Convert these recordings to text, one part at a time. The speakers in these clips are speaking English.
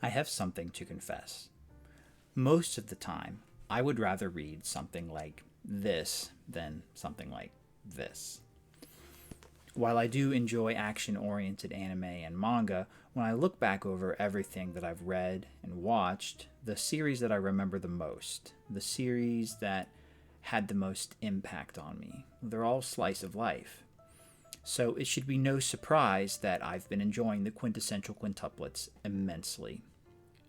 I have something to confess. Most of the time, I would rather read something like this than something like this. While I do enjoy action oriented anime and manga, when I look back over everything that I've read and watched, the series that I remember the most, the series that had the most impact on me, they're all slice of life. So it should be no surprise that I've been enjoying the Quintessential Quintuplets immensely.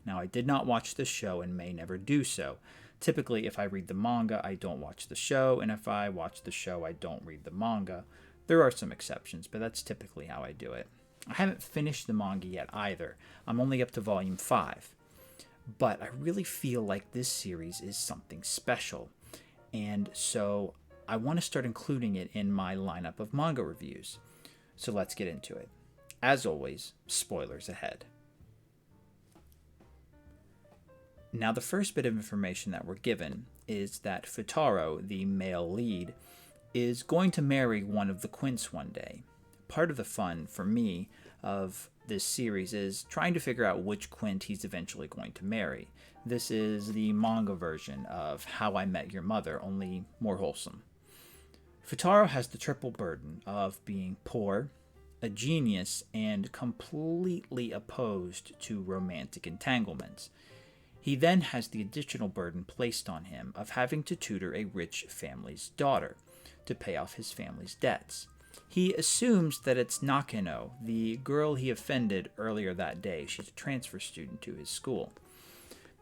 Now, I did not watch the show and may never do so. Typically, if I read the manga, I don't watch the show, and if I watch the show, I don't read the manga. There are some exceptions, but that's typically how I do it. I haven't finished the manga yet either. I'm only up to volume 5. But I really feel like this series is something special, and so I want to start including it in my lineup of manga reviews. So let's get into it. As always, spoilers ahead. Now, the first bit of information that we're given is that Futaro, the male lead, is going to marry one of the Quints one day. Part of the fun, for me, of this series is trying to figure out which Quint he's eventually going to marry. This is the manga version of How I Met Your Mother, only more wholesome. Futaro has the triple burden of being poor, a genius, and completely opposed to romantic entanglements. He then has the additional burden placed on him of having to tutor a rich family's daughter to pay off his family's debts. He assumes that it's Nakano, the girl he offended earlier that day. She's a transfer student to his school.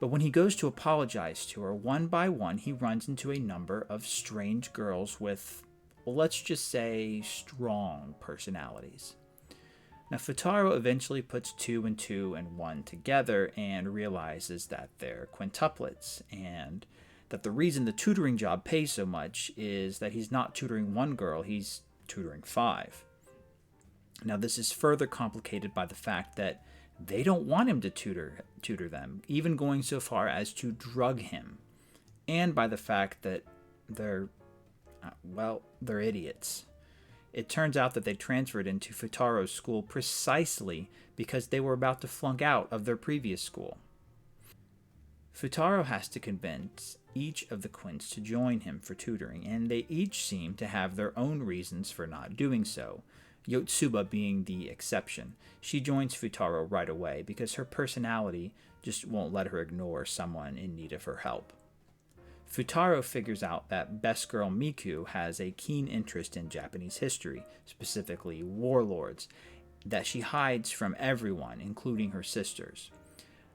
But when he goes to apologize to her, one by one, he runs into a number of strange girls with, well, let's just say, strong personalities. Now, Futaro eventually puts 2 and 2 and 1 together and realizes that they're quintuplets, and that the reason the tutoring job pays so much is that he's not tutoring one girl, he's tutoring 5. Now, this is further complicated by the fact that they don't want him to tutor them, even going so far as to drug him, and by the fact that they're idiots. It turns out that they transferred into Futaro's school precisely because they were about to flunk out of their previous school. Futaro has to convince each of the Quints to join him for tutoring, and they each seem to have their own reasons for not doing so, Yotsuba being the exception. She joins Futaro right away because her personality just won't let her ignore someone in need of her help. Futaro figures out that best girl Miku has a keen interest in Japanese history, specifically warlords, that she hides from everyone, including her sisters.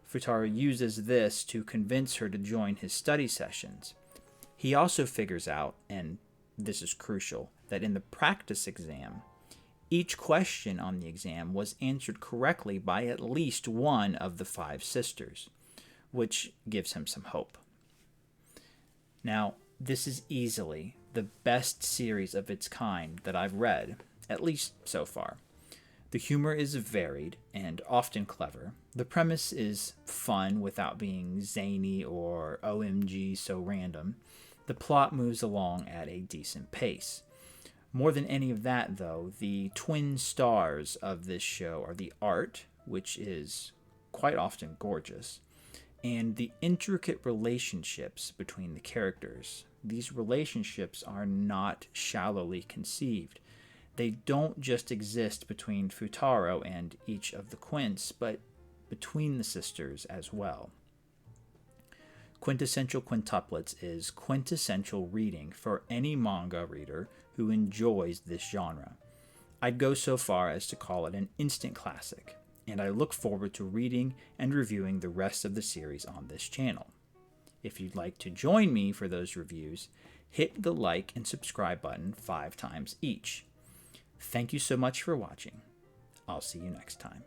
Futaro uses this to convince her to join his study sessions. He also figures out, and this is crucial, that in the practice exam, each question on the exam was answered correctly by at least one of the 5 sisters, which gives him some hope. Now, this is easily the best series of its kind that I've read, at least so far. The humor is varied and often clever. The premise is fun without being zany or OMG so random. The plot moves along at a decent pace. More than any of that, though, the twin stars of this show are the art, which is quite often gorgeous, and the intricate relationships between the characters. These relationships are not shallowly conceived. They don't just exist between Futaro and each of the Quints, but between the sisters as well. Quintessential Quintuplets is quintessential reading for any manga reader who enjoys this genre. I'd go so far as to call it an instant classic, and I look forward to reading and reviewing the rest of the series on this channel. If you'd like to join me for those reviews, hit the like and subscribe button 5 times each. Thank you so much for watching. I'll see you next time.